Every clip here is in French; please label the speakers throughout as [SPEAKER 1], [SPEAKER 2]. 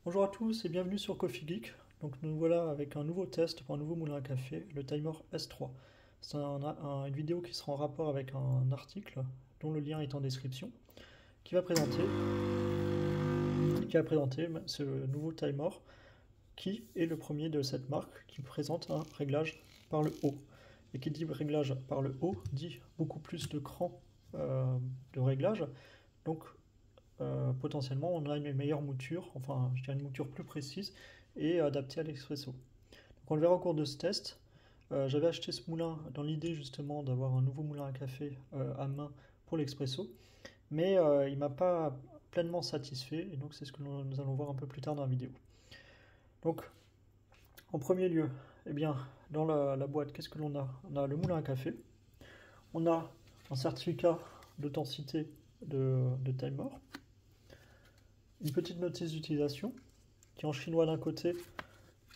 [SPEAKER 1] Bonjour à tous et bienvenue sur Coffee Geek. Donc nous voilà avec un nouveau test pour un nouveau moulin à café, le Timer S3. C'est une vidéo qui sera en rapport avec un article dont le lien est en description, qui va présenter ce nouveau timer qui est le premier de cette marque qui présente un réglage par le haut. Et qui dit réglage par le haut dit beaucoup plus de crans de réglage. Donc potentiellement on a une meilleure mouture, enfin je dirais une mouture plus précise et adaptée à l'expresso. Donc on le verra au cours de ce test. J'avais acheté ce moulin dans l'idée justement d'avoir un nouveau moulin à café à main pour l'expresso, mais il ne m'a pas pleinement satisfait et donc c'est ce que nous allons voir un peu plus tard dans la vidéo. Donc en premier lieu, eh bien, dans la boîte, qu'est-ce que l'on a? On a le moulin à café, on a un certificat d'authenticité de timer, une petite notice d'utilisation qui est en chinois d'un côté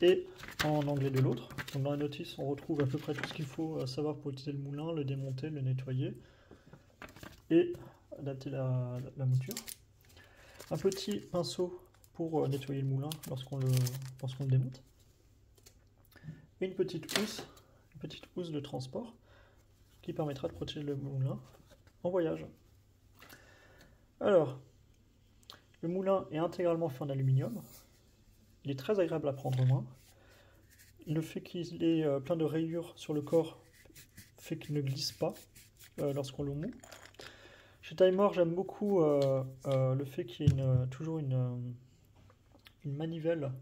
[SPEAKER 1] et en anglais de l'autre. Donc dans la notice, on retrouve à peu près tout ce qu'il faut savoir pour utiliser le moulin, le démonter, le nettoyer et adapter la mouture. Un petit pinceau pour nettoyer le moulin lorsqu'on le démonte. Et une petite housse de transport qui permettra de protéger le moulin en voyage. Alors, le moulin est intégralement fait en aluminium. Il est très agréable à prendre en main. Le fait qu'il ait plein de rayures sur le corps fait qu'il ne glisse pas lorsqu'on le moue. Chez Timer, j'aime beaucoup le fait qu'il y ait toujours une manivelle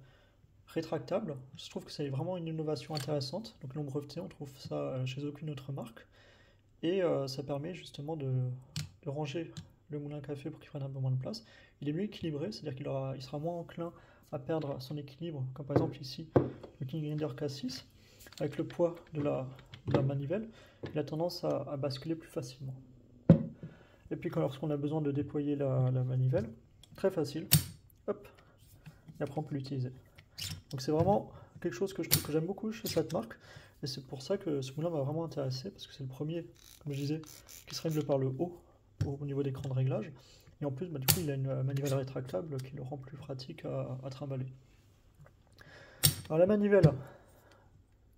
[SPEAKER 1] rétractable. Je trouve que c'est vraiment une innovation intéressante. Donc non breveté, on trouve ça chez aucune autre marque. Et ça permet justement de ranger le moulin à café pour qu'il prenne un peu moins de place. Il est mieux équilibré, c'est-à-dire qu'il sera moins enclin à perdre son équilibre, comme par exemple ici le King Grinder K6, avec le poids de la manivelle, il a tendance à basculer plus facilement. Et puis lorsqu'on a besoin de déployer la manivelle, très facile, hop, et après on peut l'utiliser. Donc c'est vraiment quelque chose que je trouve que j'aime beaucoup chez cette marque, et c'est pour ça que ce moulin m'a vraiment intéressé, parce que c'est le premier, comme je disais, qui se règle par le haut, au niveau d'écran de réglage, et en plus du coup il a une manivelle rétractable qui le rend plus pratique à trimballer. Alors la manivelle,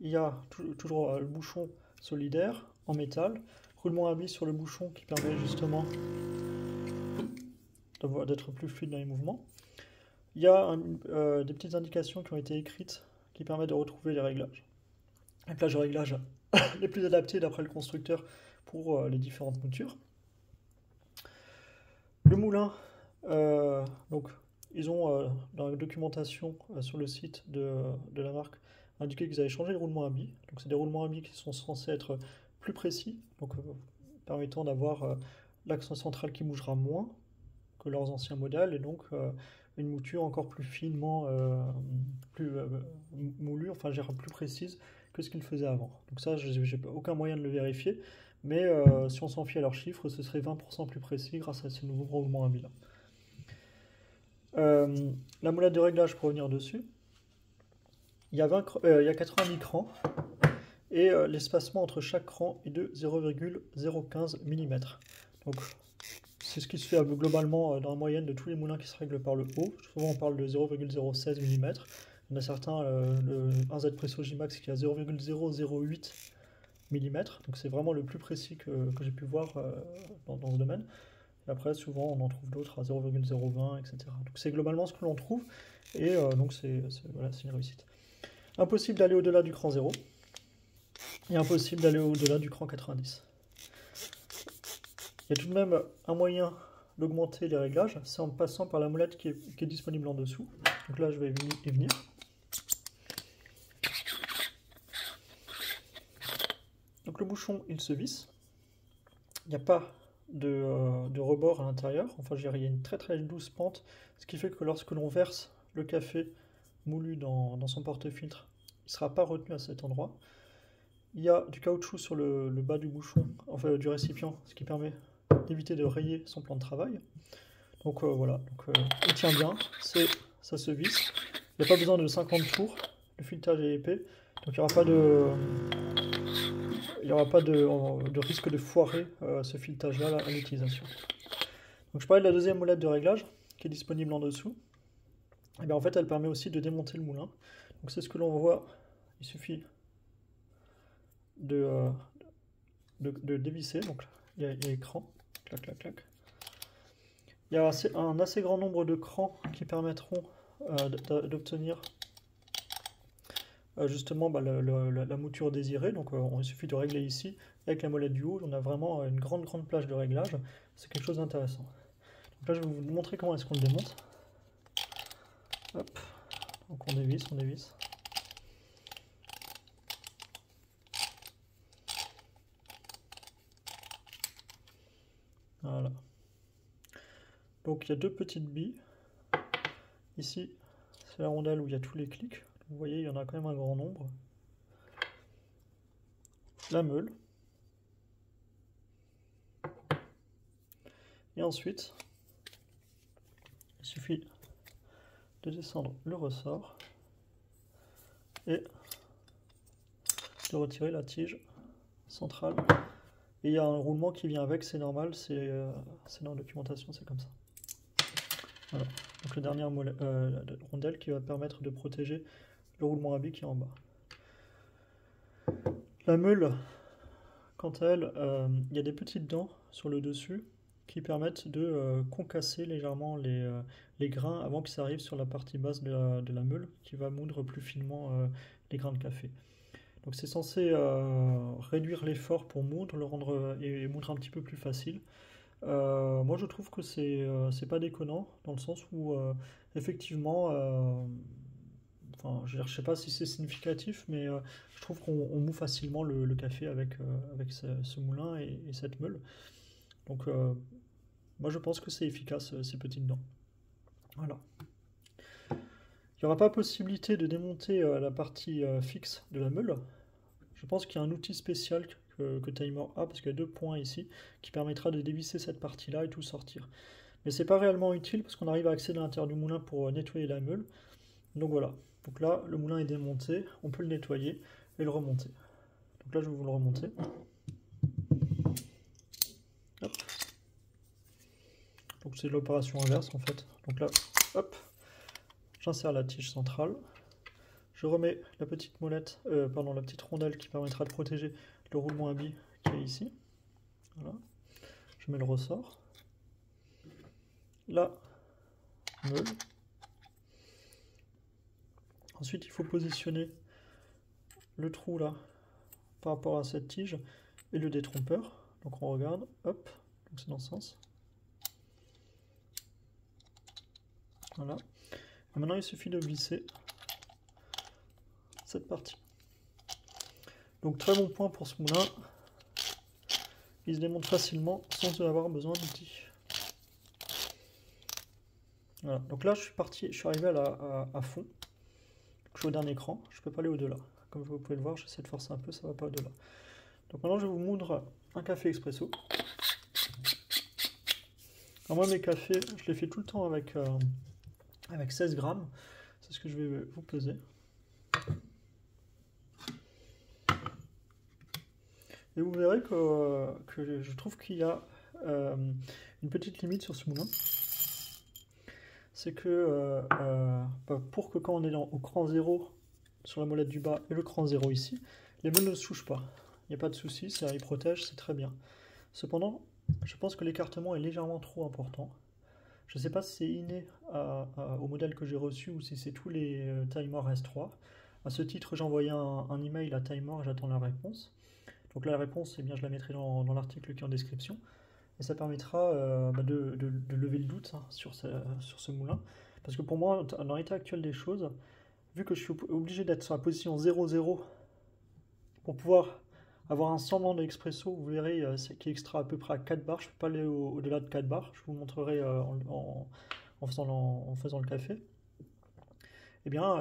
[SPEAKER 1] il y a toujours le bouchon solidaire en métal, roulement à billes sur le bouchon qui permet justement d'être plus fluide dans les mouvements. Il y a des petites indications qui ont été écrites qui permettent de retrouver les réglages. Les plages de réglage les plus adaptées d'après le constructeur pour les différentes moutures. Le moulin, donc ils ont dans la documentation sur le site de la marque indiqué qu'ils avaient changé le roulement à billes. Donc c'est des roulements à billes qui sont censés être plus précis, donc permettant d'avoir l'axe central qui bougera moins que leurs anciens modèles et donc une mouture encore plus finement moulue, enfin plus précise que ce qu'ils faisaient avant. Donc ça, j'ai aucun moyen de le vérifier, mais si on s'en fie à leurs chiffres, ce serait 20% plus précis grâce à ces nouveaux roulements à billes. La molette de réglage pour revenir dessus, il y a 80 crans et l'espacement entre chaque cran est de 0,015 mm. Donc c'est ce qui se fait globalement dans la moyenne de tous les moulins qui se règlent par le haut. Souvent on parle de 0,016 mm. Il y en a certains, le 1Z Presso J-Max qui a 0,008 mm. Donc c'est vraiment le plus précis que j'ai pu voir dans ce domaine. Et après souvent on en trouve d'autres à 0,020 etc. Donc c'est globalement ce que l'on trouve et donc voilà, c'est une réussite. Impossible d'aller au-delà du cran 0 et impossible d'aller au-delà du cran 90. Il y a tout de même un moyen d'augmenter les réglages, c'est en passant par la molette qui est disponible en dessous. Donc là, je vais y venir. Donc le bouchon, il se visse. Il n'y a pas de rebord à l'intérieur. Enfin, il y a une très très douce pente, ce qui fait que lorsque l'on verse le café moulu dans son porte-filtre, il ne sera pas retenu à cet endroit. Il y a du caoutchouc sur le bas du bouchon, enfin du récipient, ce qui permet d'éviter de rayer son plan de travail. Donc voilà, il tient bien, ça se visse. Il n'y a pas besoin de 50 tours, le filetage est épais, donc il n'y aura pas de risque de foirer ce filetage-là à l'utilisation. Donc je parlais de la deuxième molette de réglage qui est disponible en dessous. et bien en fait elle permet aussi de démonter le moulin. Donc c'est ce que l'on voit, il suffit de, de dévisser, donc il y a l'écran, clac clac clac. Il y a un assez grand nombre de crans qui permettront d'obtenir justement bah, la mouture désirée. Donc il suffit de régler ici. Avec la molette du haut, on a vraiment une grande plage de réglage. C'est quelque chose d'intéressant. Donc là, je vais vous montrer comment est-ce qu'on le démonte. Hop. Donc on dévisse, on dévisse. Voilà. Donc il y a deux petites billes. Ici, c'est la rondelle où il y a tous les clics. Vous voyez, il y en a quand même un grand nombre. La meule. Et ensuite, il suffit de descendre le ressort et de retirer la tige centrale. Et il y a un roulement qui vient avec, c'est normal, c'est dans la documentation, c'est comme ça. Voilà. Donc la dernière rondelle qui va permettre de protéger le roulement à billes qui est en bas. La meule, quant à elle, il y a des petites dents sur le dessus qui permettent de concasser légèrement les grains avant que ça arrive sur la partie basse de la meule qui va moudre plus finement les grains de café. Donc c'est censé réduire l'effort pour moudre, le rendre et moudre un petit peu plus facile. Moi je trouve que c'est pas déconnant dans le sens où effectivement enfin je sais pas si c'est significatif mais je trouve qu'on moud facilement le café avec ce moulin et cette meule. Donc moi je pense que c'est efficace ces petites dents. Voilà. Il n'y aura pas possibilité de démonter la partie fixe de la meule. Je pense qu'il y a un outil spécial que Timer a, parce qu'il y a deux points ici, qui permettra de dévisser cette partie-là et tout sortir. Mais c'est pas réellement utile, parce qu'on arrive à accéder à l'intérieur du moulin pour nettoyer la meule. Donc voilà. Donc là, le moulin est démonté, on peut le nettoyer et le remonter. Donc là, je vais vous le remonter. Hop. Donc c'est l'opération inverse en fait. Donc là, hop, j'insère la tige centrale. Je remets la petite molette, pardon, la petite rondelle qui permettra de protéger le roulement à billes qui est ici. Voilà. Je mets le ressort. La meule. Ensuite, il faut positionner le trou là par rapport à cette tige et le détrompeur. Donc on regarde, hop, donc c'est dans ce sens. Voilà. Et maintenant, il suffit de glisser cette partie. Donc très bon point pour ce moulin. Il se démonte facilement sans avoir besoin d'outils. Voilà. Donc là, je suis arrivé à fond. Je suis au dernier cran, je ne peux pas aller au-delà. Comme vous pouvez le voir, j'essaie de forcer un peu, ça ne va pas au-delà. Donc maintenant, je vais vous moudre un café expresso. Alors moi, mes cafés, je les fais tout le temps avec 16 grammes. C'est ce que je vais vous peser. Et vous verrez que je trouve qu'il y a une petite limite sur ce moulin. C'est que pour que quand on est au cran 0 sur la molette du bas et le cran 0 ici, les meules ne se touchent pas. Il n'y a pas de souci, il protège, c'est très bien. Cependant, je pense que l'écartement est légèrement trop important. Je ne sais pas si c'est inné au modèle que j'ai reçu ou si c'est tous les Timer S3. À ce titre, j'ai envoyé un email à Timer et j'attends la réponse. Donc la réponse, eh bien, je la mettrai dans l'article qui est en description. Et ça permettra de lever le doute sur ce moulin. Parce que pour moi, dans l'état actuel des choses, vu que je suis obligé d'être sur la position 0,0 pour pouvoir avoir un semblant d'expresso, vous verrez qui extra à peu près à 4 bars. Je ne peux pas aller au-delà de 4 bars. Je vous montrerai en faisant le café. Eh bien,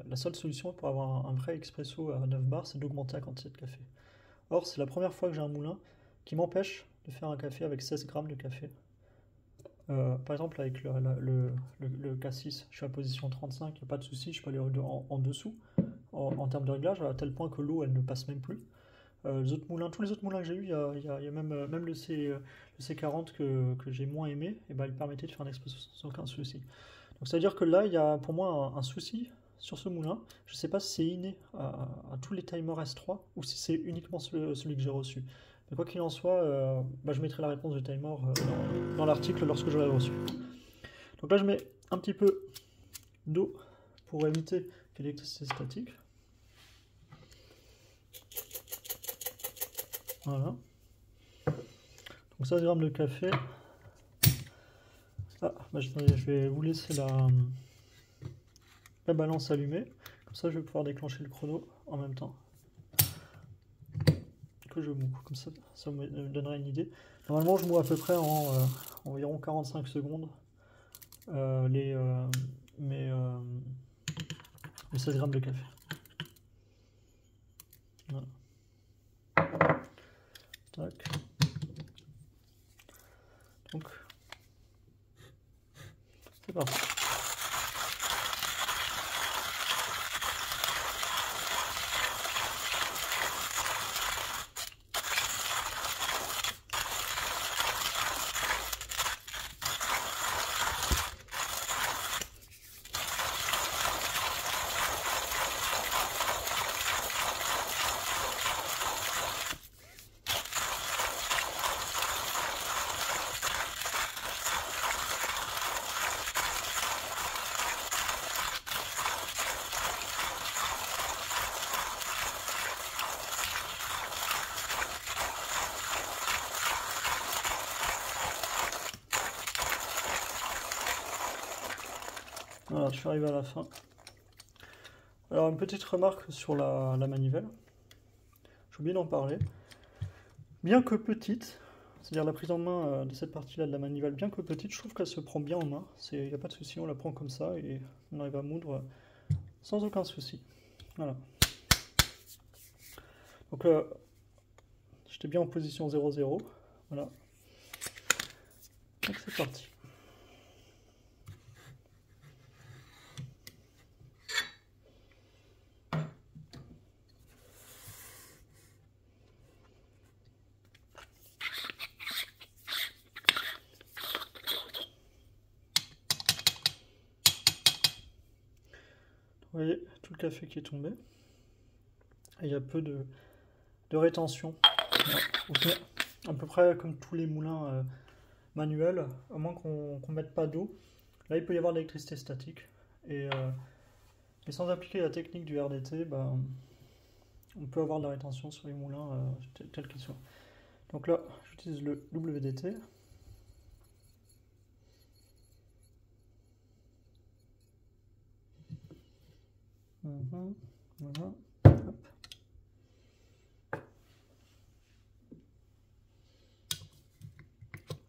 [SPEAKER 1] la seule solution pour avoir un vrai expresso à 9 bars, c'est d'augmenter la quantité de café. Or, c'est la première fois que j'ai un moulin qui m'empêche de faire un café avec 16 grammes de café. Par exemple, avec le K6, je suis à position 35, il n'y a pas de souci, je peux aller en dessous en termes de réglage, à tel point que l'eau, elle ne passe même plus. Tous les autres moulins que j'ai eu, il y a même le C40 que j'ai moins aimé, et ben, il permettait de faire un expresso sans aucun souci. Donc ça veut dire que là, il y a pour moi un souci sur ce moulin. Je ne sais pas si c'est inné à tous les timers S3 ou si c'est uniquement celui que j'ai reçu. Mais quoi qu'il en soit, je mettrai la réponse du timer dans l'article lorsque je l'aurai reçu. Donc là, je mets un petit peu d'eau pour éviter qu'il y ait l'électricité statique. Voilà. Donc 16 grammes de café. Je vais vous laisser la balance allumée. Comme ça, je vais pouvoir déclencher le chrono en même temps que je moue. Comme ça, ça me donnera une idée. Normalement, je moue à peu près en environ 45 secondes mes 16 grammes de café. Voilà. Tac. Donc, c'est parti. Voilà, je suis arrivé à la fin. Alors, une petite remarque sur la manivelle. J'ai oublié d'en parler. Bien que petite, c'est-à-dire la prise en main de cette partie-là de la manivelle, bien que petite, je trouve qu'elle se prend bien en main. Il n'y a pas de souci, on la prend comme ça et on arrive à moudre sans aucun souci. Voilà. Donc, j'étais bien en position 0,0. Voilà. Donc, c'est parti. Vous voyez, tout le café qui est tombé. Et il y a peu de rétention. Voilà. À peu près comme tous les moulins manuels, à moins qu'on ne mette pas d'eau. Là, il peut y avoir de l'électricité statique. Et sans appliquer la technique du RDT, on peut avoir de la rétention sur les moulins tels qu'ils soient. Donc là, j'utilise le WDT. Voilà. Hop.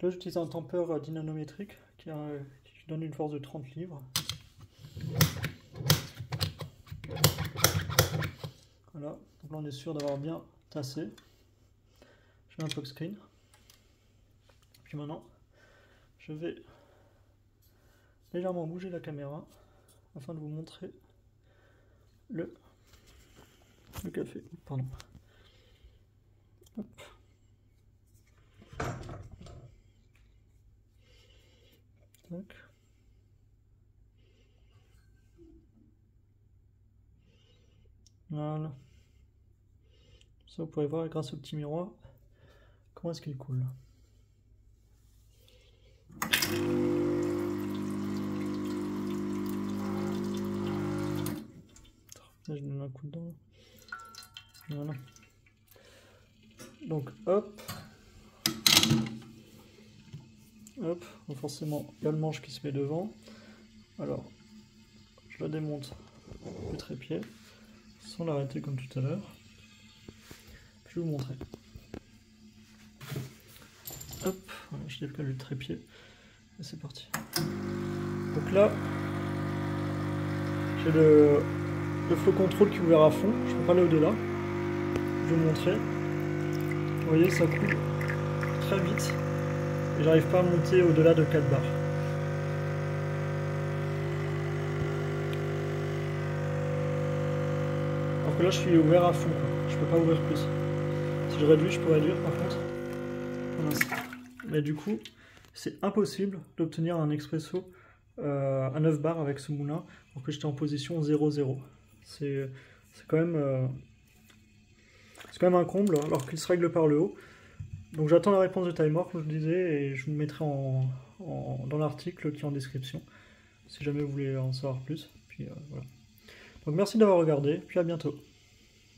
[SPEAKER 1] Là, j'utilise un tampeur dynanométrique qui donne une force de 30 livres. Voilà, donc là on est sûr d'avoir bien tassé. Je mets un pop screen. Puis maintenant, je vais légèrement bouger la caméra afin de vous montrer le café. Pardon. Hop. Tac. Voilà. Ça, vous pourrez voir grâce au petit miroir comment est-ce qu'il coule. Là, je donne un coup dedans. Voilà. Donc, hop. Hop. Donc forcément, il y a le manche qui se met devant. Alors, je la démonte le trépied, sans l'arrêter comme tout à l'heure. Je vais vous montrer. Hop. Voilà, je décolle le trépied. Et c'est parti. Donc là, j'ai le flow control qui est ouvert à fond. Je ne peux pas aller au-delà. Je vais vous montrer. Vous voyez, ça coule très vite. Et j'arrive pas à monter au-delà de 4 bars. Alors que là, je suis ouvert à fond, quoi. Je peux pas ouvrir plus. Si je réduis, je peux réduire par contre. Voilà. Mais du coup, c'est impossible d'obtenir un expresso à 9 bars avec ce moulin, alors que j'étais en position 0-0. C'est quand même... c'est quand même un comble, alors qu'il se règle par le haut. Donc j'attends la réponse de Timor, comme je disais, et je vous mettrai dans l'article qui est en description, si jamais vous voulez en savoir plus. Puis voilà. Donc merci d'avoir regardé, puis à bientôt.